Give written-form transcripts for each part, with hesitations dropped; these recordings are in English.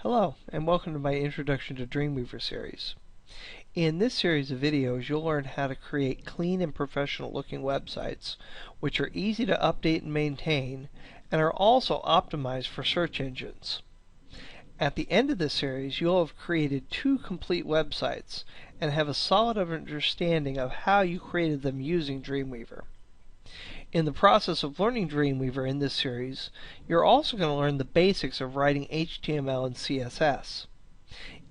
Hello, and welcome to my Introduction to Dreamweaver series. In this series of videos, you'll learn how to create clean and professional looking websites, which are easy to update and maintain, and are also optimized for search engines. At the end of this series, you'll have created 2 complete websites, and have a solid understanding of how you created them using Dreamweaver. In the process of learning Dreamweaver in this series, you're also going to learn the basics of writing HTML and CSS.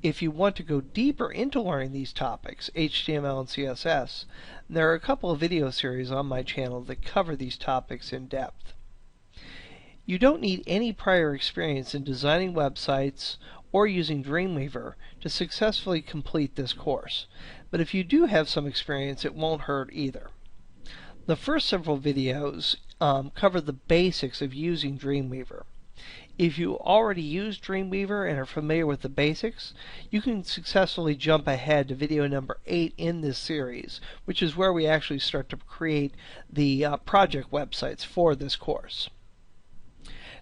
If you want to go deeper into learning these topics, HTML and CSS, there are a couple of video series on my channel that cover these topics in depth. You don't need any prior experience in designing websites or using Dreamweaver to successfully complete this course, but if you do have some experience, it won't hurt either. The first several videos cover the basics of using Dreamweaver. If you already use Dreamweaver and are familiar with the basics, you can successfully jump ahead to video number 8 in this series, which is where we actually start to create the project websites for this course.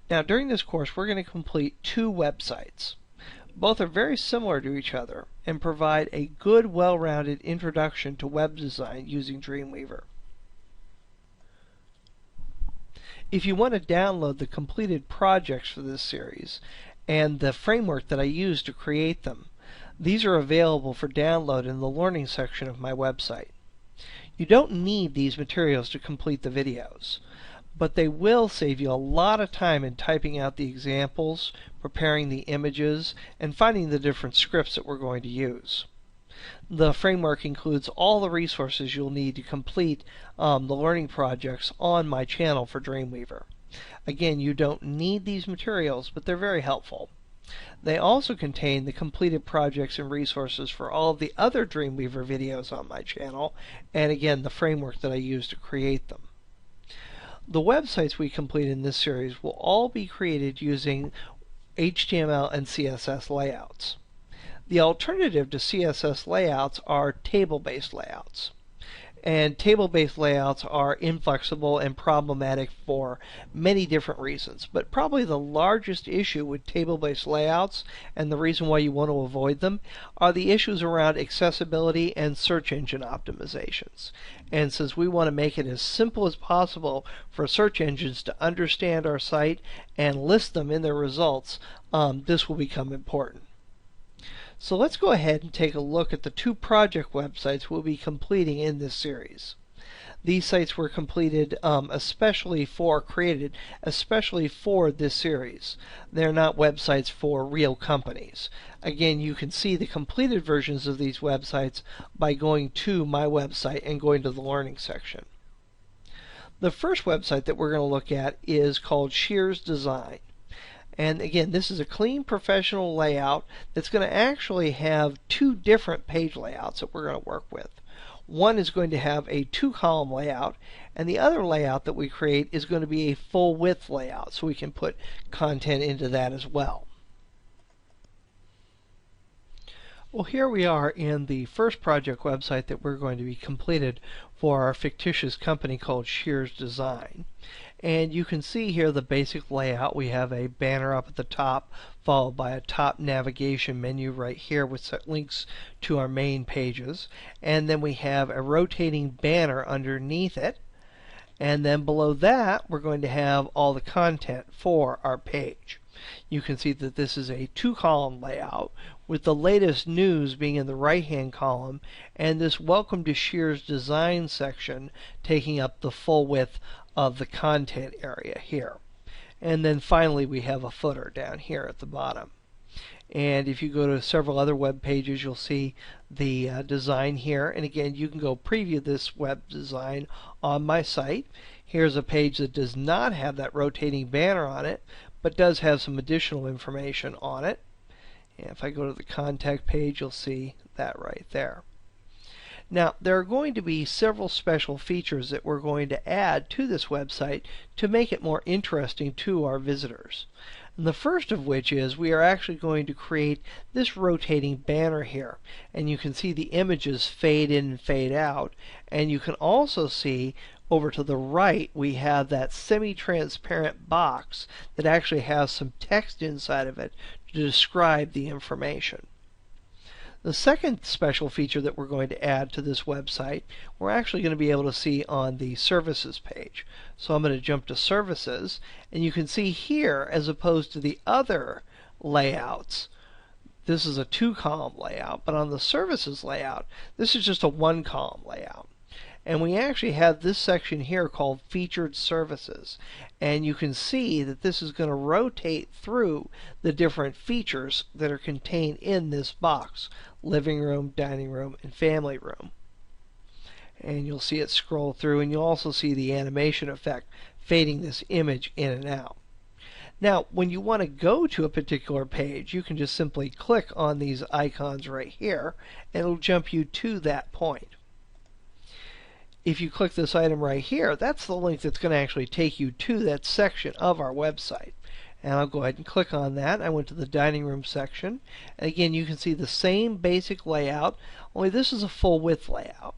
Now, during this course, we're going to complete 2 websites. Both are very similar to each other and provide a good, well-rounded introduction to web design using Dreamweaver. If you want to download the completed projects for this series and the framework that I used to create them, these are available for download in the learning section of my website. You don't need these materials to complete the videos, but they will save you a lot of time in typing out the examples, preparing the images, and finding the different scripts that we're going to use. The framework includes all the resources you'll need to complete the learning projects on my channel for Dreamweaver. Again, you don't need these materials, but they're very helpful. They also contain the completed projects and resources for all of the other Dreamweaver videos on my channel, and again, the framework that I used to create them. The websites we complete in this series will all be created using HTML and CSS layouts. The alternative to CSS layouts are table-based layouts. And table-based layouts are inflexible and problematic for many different reasons. But probably the largest issue with table-based layouts, and the reason why you want to avoid them, are the issues around accessibility and search engine optimizations. And since we want to make it as simple as possible for search engines to understand our site and list them in their results, this will become important. So let's go ahead and take a look at the 2 project websites we'll be completing in this series. These sites were completed especially for this series. They're not websites for real companies. Again, you can see the completed versions of these websites by going to my website and going to the learning section. The first website that we're going to look at is called Shears Design. And again, this is a clean professional layout that's going to actually have 2 different page layouts that we're going to work with. One is going to have a 2-column layout, and the other layout that we create is going to be a full width layout, so we can put content into that as well. Well, here we are in the first project website that we're going to be completed for our fictitious company called Shears Design. And you can see here the basic layout. We have a banner up at the top, followed by a top navigation menu right here with links to our main pages. And then we have a rotating banner underneath it. And then below that, we're going to have all the content for our page. You can see that this is a 2-column layout, with the latest news being in the right-hand column, and this Welcome to Shears Design section taking up the full width of the content area here. And then finally we have a footer down here at the bottom. And if you go to several other web pages, you'll see the design here. And again, you can go preview this web design on my site. Here's a page that does not have that rotating banner on it, but does have some additional information on it. And if I go to the contact page, you'll see that right there. Now, there are going to be several special features that we're going to add to this website to make it more interesting to our visitors. And the first of which is we are actually going to create this rotating banner here. And you can see the images fade in and fade out. And you can also see over to the right, we have that semi-transparent box that actually has some text inside of it to describe the information. The second special feature that we're going to add to this website, we're actually going to be able to see on the services page. So I'm going to jump to services, and you can see here, as opposed to the other layouts, this is a 2-column layout, but on the services layout, this is just a 1-column layout. And we actually have this section here called Featured Services. And you can see that this is going to rotate through the different features that are contained in this box: living room, dining room, and family room. And you'll see it scroll through, and you'll also see the animation effect fading this image in and out. Now, when you want to go to a particular page, you can just simply click on these icons right here, and it'll jump you to that point. If you click this item right here, that's the link that's going to actually take you to that section of our website. And I'll go ahead and click on that. I went to the dining room section. And again, you can see the same basic layout, only this is a full width layout.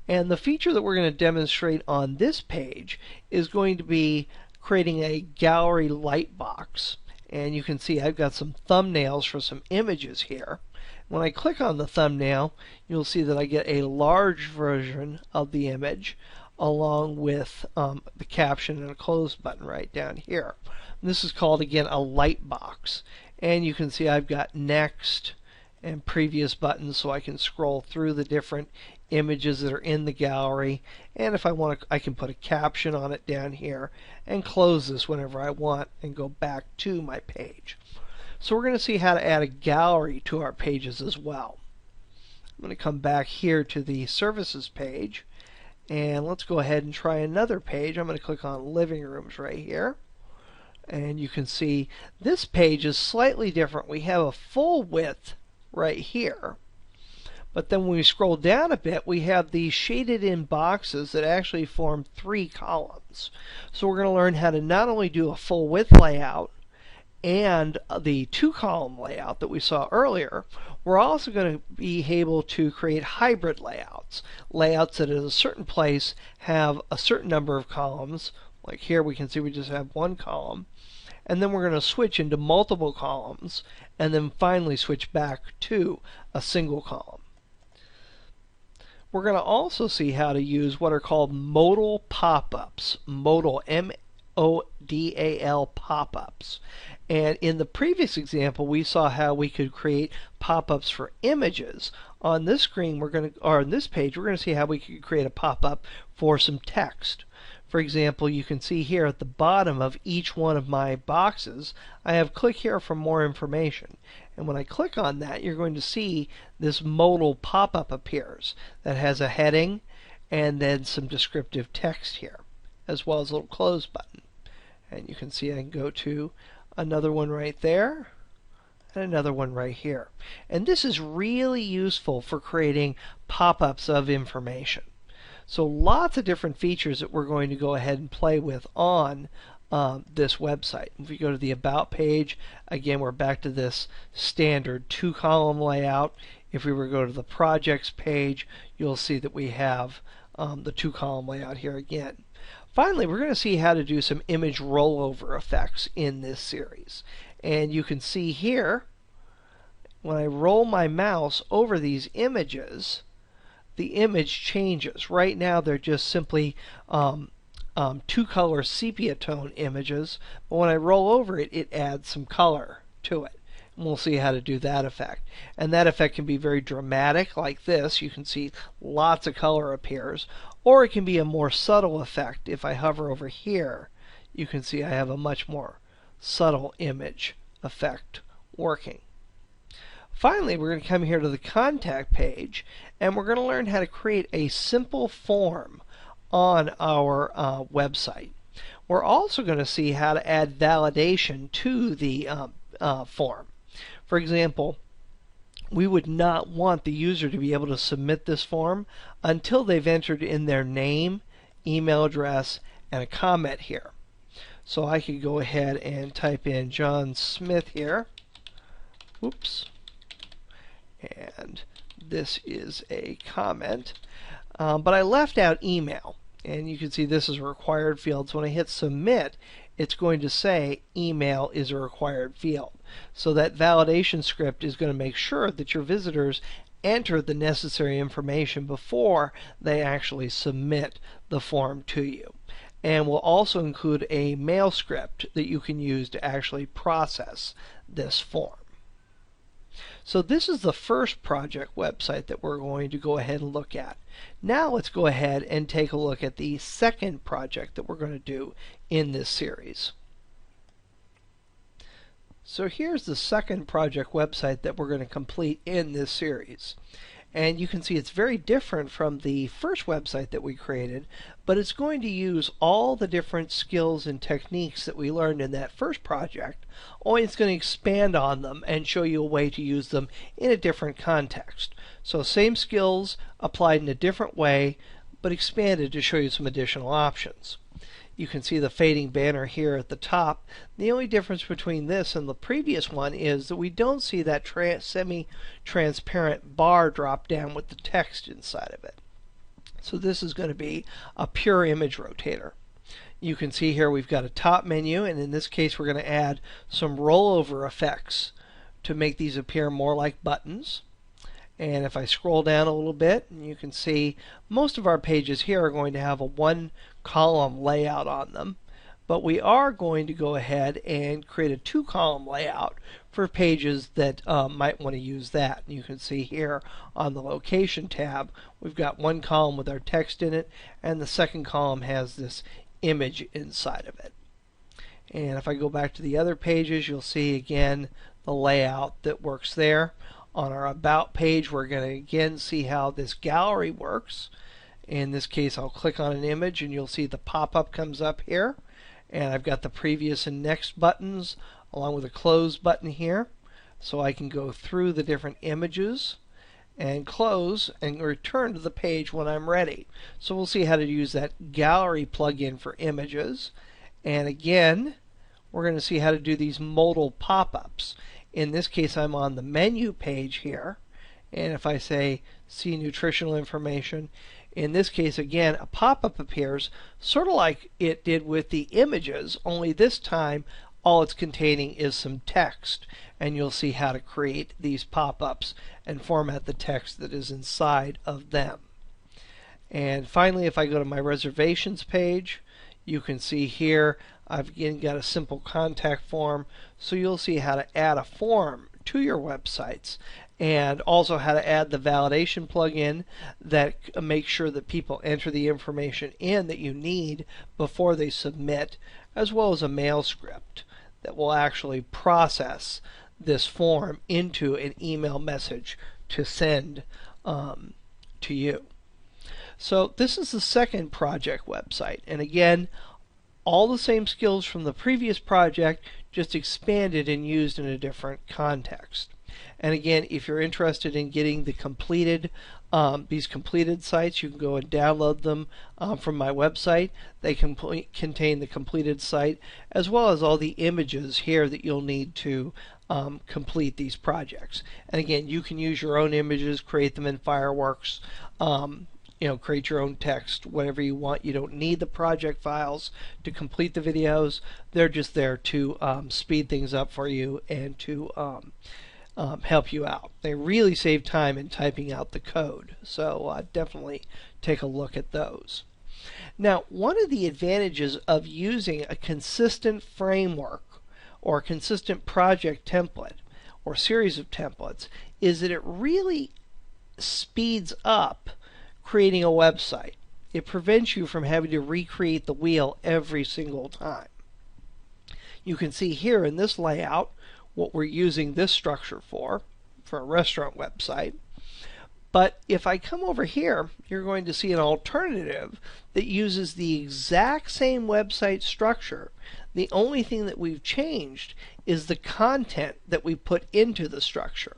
And the feature that we're going to demonstrate on this page is going to be creating a gallery light box. And you can see I've got some thumbnails for some images here. When I click on the thumbnail, you'll see that I get a large version of the image along with the caption and a close button right down here. And this is called, again, a light box. And you can see I've got next and previous buttons, so I can scroll through the different images that are in the gallery. And if I want to, I can put a caption on it down here and close this whenever I want and go back to my page. So we're going to see how to add a gallery to our pages as well. I'm going to come back here to the services page, and let's go ahead and try another page. I'm going to click on living rooms right here, and you can see this page is slightly different. We have a full width right here, but then when we scroll down a bit, we have these shaded in boxes that actually form 3 columns. So we're going to learn how to not only do a full width layout and the 2-column layout that we saw earlier, we're also going to be able to create hybrid layouts. Layouts that at a certain place have a certain number of columns. Like here we can see we just have 1 column. And then we're going to switch into multiple columns, and then finally switch back to a single column. We're going to also see how to use what are called modal pop-ups. Modal, M-O-D-A-L pop-ups. And in the previous example, we saw how we could create pop-ups for images. On this screen, on this page, we're going to see how we could create a pop-up for some text. For example, you can see here at the bottom of each one of my boxes, I have click here for more information. And when I click on that, you're going to see this modal pop-up appears that has a heading and then some descriptive text here, as well as a little close button. And you can see I can go to another one right there, and another one right here. And this is really useful for creating pop-ups of information. So lots of different features that we're going to go ahead and play with on this website. If we go to the About page, again, we're back to this standard 2-column layout. If we were to go to the Projects page, you'll see that we have the 2-column layout here again. Finally, we're going to see how to do some image rollover effects in this series. And you can see here, when I roll my mouse over these images, the image changes. Right now they're just simply 2-color sepia tone images, but when I roll over it, it adds some color to it. And we'll see how to do that effect. And that effect can be very dramatic, like this. You can see lots of color appears. Or it can be a more subtle effect. If I hover over here, you can see I have a much more subtle image effect working. Finally, we're going to come here to the Contact page, and we're going to learn how to create a simple form on our website. We're also going to see how to add validation to the form. For example, we would not want the user to be able to submit this form until they've entered in their name, email address, and a comment here. So I could go ahead and type in John Smith here. Oops. And this is a comment. But I left out email. And you can see this is a required field. So when I hit submit, it's going to say email is a required field. So that validation script is going to make sure that your visitors enter the necessary information before they actually submit the form to you. And will also include a mail script that you can use to actually process this form. So this is the first project website that we're going to go ahead and look at. Now let's go ahead and take a look at the second project that we're going to do in this series. So here's the second project website that we're going to complete in this series. And you can see it's very different from the first website that we created, but it's going to use all the different skills and techniques that we learned in that first project, only it's going to expand on them and show you a way to use them in a different context. So same skills applied in a different way, but expanded to show you some additional options. You can see the fading banner here at the top. The only difference between this and the previous one is that we don't see that semi-transparent bar drop down with the text inside of it. So this is going to be a pure image rotator. You can see here we've got a top menu, and in this case we're going to add some rollover effects to make these appear more like buttons. And if I scroll down a little bit, you can see most of our pages here are going to have a one-column layout on them. But we are going to go ahead and create a two-column layout for pages that might want to use that. And you can see here on the location tab, we've got one column with our text in it, and the second column has this image inside of it. And if I go back to the other pages, you'll see again the layout that works there. On our About page, we're going to again see how this gallery works. In this case, I'll click on an image and you'll see the pop-up comes up here. And I've got the previous and next buttons along with a close button here. So I can go through the different images and close and return to the page when I'm ready. So we'll see how to use that gallery plugin for images. And again, we're going to see how to do these modal pop-ups. In this case, I'm on the menu page here, and if I say see nutritional information, in this case again a pop-up appears sort of like it did with the images, only this time all it's containing is some text, and you'll see how to create these pop-ups and format the text that is inside of them. And finally, if I go to my reservations page, you can see here I've again got a simple contact form, so you'll see how to add a form to your websites and also how to add the validation plugin that makes sure that people enter the information in that you need before they submit, as well as a mail script that will actually process this form into an email message to send to you. So this is the second project website, and again, all the same skills from the previous project, just expanded and used in a different context. And again, if you're interested in getting the completed these completed sites, you can go and download them from my website. They contain the completed site as well as all the images here that you'll need to complete these projects. And again, you can use your own images, create them in Fireworks, create your own text, whatever you want. You don't need the project files to complete the videos. They're just there to speed things up for you and to help you out. They really save time in typing out the code, so definitely take a look at those. Now, one of the advantages of using a consistent framework or a consistent project template or series of templates is that it really speeds up creating a website. It prevents you from having to recreate the wheel every single time. You can see here in this layout what we're using this structure for a restaurant website. But if I come over here, you're going to see an alternative that uses the exact same website structure. The only thing that we've changed is the content that we put into the structure.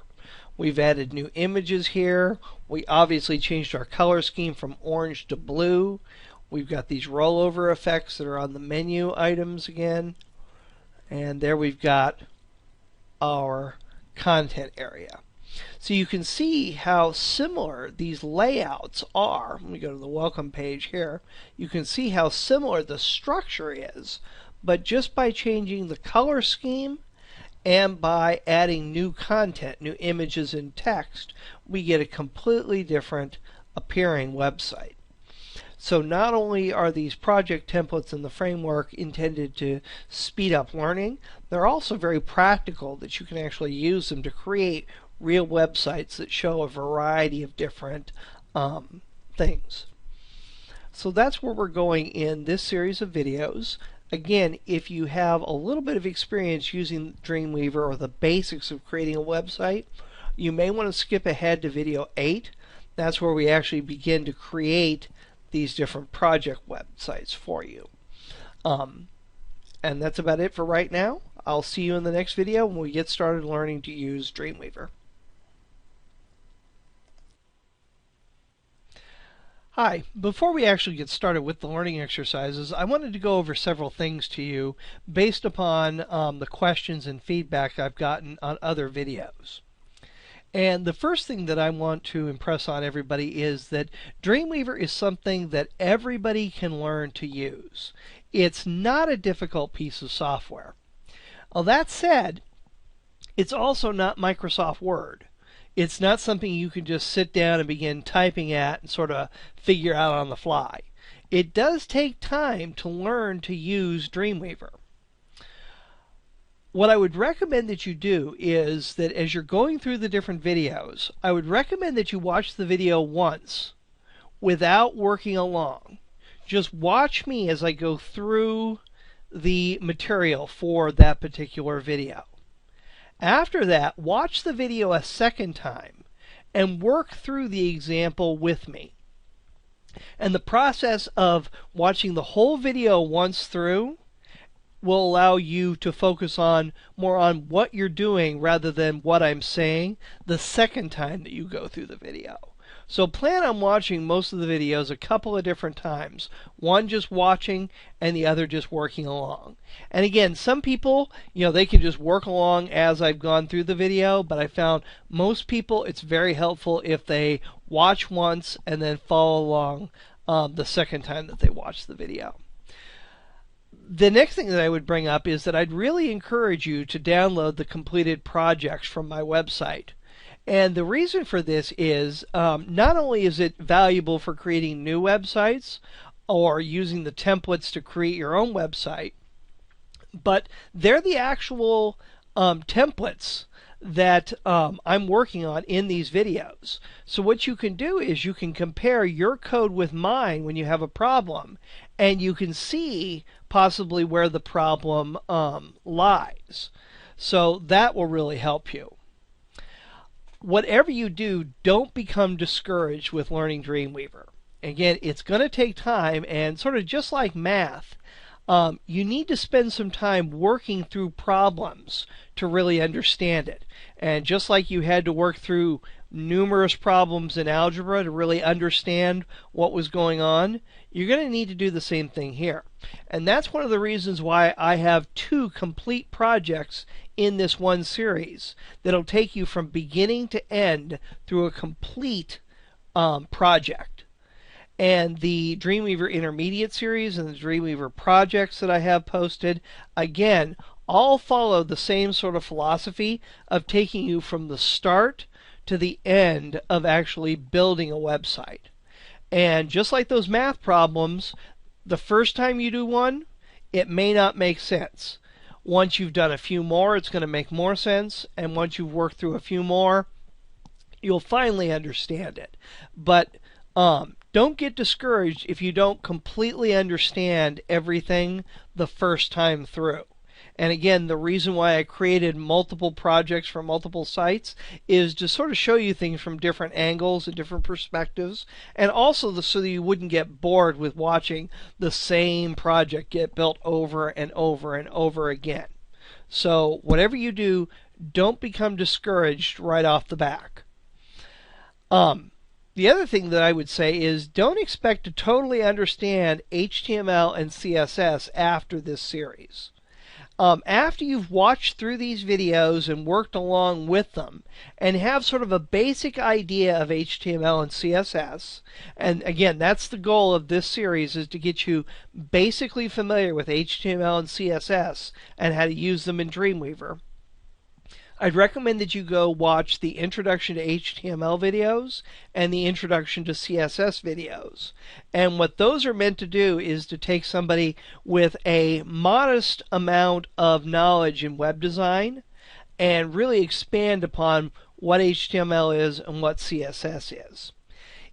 We've added new images here. We obviously changed our color scheme from orange to blue. We've got these rollover effects that are on the menu items again. And there we've got our content area. So you can see how similar these layouts are. Let me go to the welcome page here. You can see how similar the structure is, but just by changing the color scheme and by adding new content, new images and text, we get a completely different appearing website. So not only are these project templates in the framework intended to speed up learning, they're also very practical that you can actually use them to create real websites that show a variety of different things. So that's where we're going in this series of videos. Again, if you have a little bit of experience using Dreamweaver or the basics of creating a website, you may want to skip ahead to video 8. That's where we actually begin to create these different project websites for you. And that's about it for right now. I'll see you in the next video when we get started learning to use Dreamweaver. Hi, before we actually get started with the learning exercises, I wanted to go over several things to you based upon the questions and feedback I've gotten on other videos. And the first thing that I want to impress on everybody is that Dreamweaver is something that everybody can learn to use. It's not a difficult piece of software. Well, that said, it's also not Microsoft Word. It's not something you can just sit down and begin typing at and sort of figure out on the fly. It does take time to learn to use Dreamweaver. What I would recommend that you do is that as you're going through the different videos, I would recommend that you watch the video once without working along. Just watch me as I go through the material for that particular video. After that, watch the video a second time and work through the example with me. And the process of watching the whole video once through will allow you to focus more on what you're doing rather than what I'm saying the second time that you go through the video. So plan on watching most of the videos a couple of different times. One just watching and the other just working along. And again, some people, they can just work along as I've gone through the video, but I found most people it's very helpful if they watch once and then follow along the second time that they watch the video. The next thing that I would bring up is that I'd really encourage you to download the completed projects from my website. And the reason for this is not only is it valuable for creating new websites or using the templates to create your own website, but they're the actual templates that I'm working on in these videos. So what you can do is you can compare your code with mine when you have a problem, and you can see possibly where the problem lies. So that will really help you. Whatever you do, don't become discouraged with learning Dreamweaver. Again, it's going to take time, and sort of just like math, you need to spend some time working through problems to really understand it. And just like you had to work through numerous problems in algebra to really understand what was going on, you're going to need to do the same thing here. And that's one of the reasons why I have 2 complete projects in this one series that'll take you from beginning to end through a complete project. And the Dreamweaver Intermediate series and the Dreamweaver projects that I have posted, again, all follow the same sort of philosophy of taking you from the start to the end of actually building a website. And just like those math problems, the first time you do one, it may not make sense. Once you've done a few more, it's going to make more sense. And once you've worked through a few more, you'll finally understand it. But don't get discouraged if you don't completely understand everything the first time through. And again, the reason why I created multiple projects for multiple sites is to sort of show you things from different angles and different perspectives, and also so that you wouldn't get bored with watching the same project get built over and over and over again. So whatever you do, don't become discouraged right off the back. The other thing that I would say is don't expect to totally understand HTML and CSS after this series. After you've watched through these videos and worked along with them and have sort of a basic idea of HTML and CSS, and again, that's the goal of this series, is to get you basically familiar with HTML and CSS and how to use them in Dreamweaver, I'd recommend that you go watch the Introduction to HTML videos and the Introduction to CSS videos. And what those are meant to do is to take somebody with a modest amount of knowledge in web design and really expand upon what HTML is and what CSS is.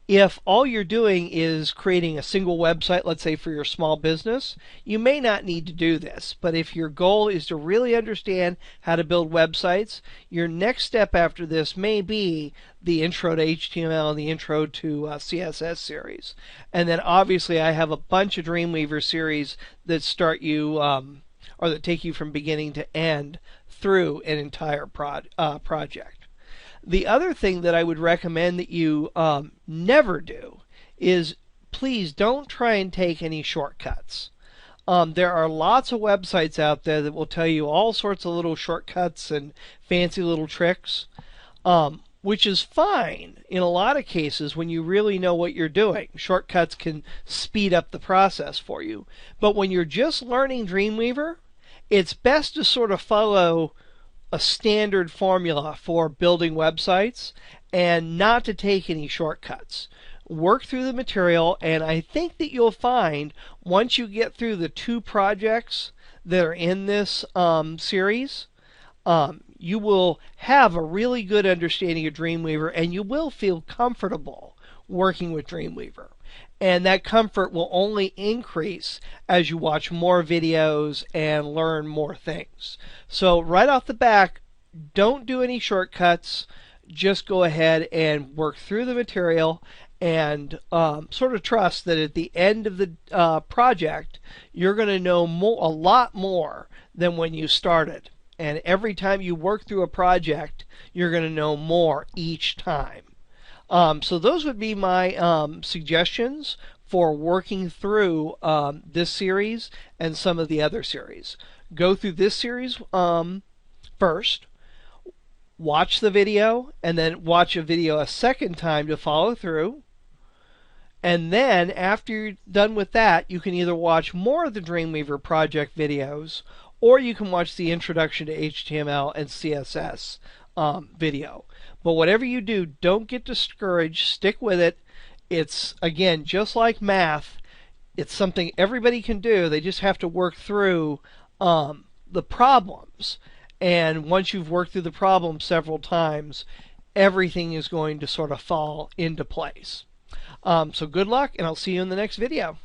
If all you're doing is creating a single website, let's say for your small business, you may not need to do this. But if your goal is to really understand how to build websites, your next step after this may be the Intro to HTML and the Intro to CSS series. And then obviously I have a bunch of Dreamweaver series that start you, or that take you from beginning to end through an entire project. The other thing that I would recommend that you never do is please don't try and take any shortcuts. There are lots of websites out there that will tell you all sorts of little shortcuts and fancy little tricks, which is fine in a lot of cases when you really know what you're doing. Shortcuts can speed up the process for you. But when you're just learning Dreamweaver, it's best to sort of follow a standard formula for building websites and not to take any shortcuts. Work through the material, and I think that you'll find once you get through the 2 projects that are in this series, you will have a really good understanding of Dreamweaver and you will feel comfortable working with Dreamweaver. And that comfort will only increase as you watch more videos and learn more things. So right off the bat, don't do any shortcuts. Just go ahead and work through the material and sort of trust that at the end of the project, you're going to know a lot more than when you started. And every time you work through a project, you're going to know more each time. So those would be my suggestions for working through this series and some of the other series. Go through this series first, watch the video, and then watch a video a second time to follow through. And then after you're done with that, you can either watch more of the Dreamweaver project videos, or you can watch the Introduction to HTML and CSS video. But whatever you do, don't get discouraged. Stick with it. It's, again, just like math. It's something everybody can do. They just have to work through the problems. And once you've worked through the problem several times, everything is going to sort of fall into place. So good luck, and I'll see you in the next video.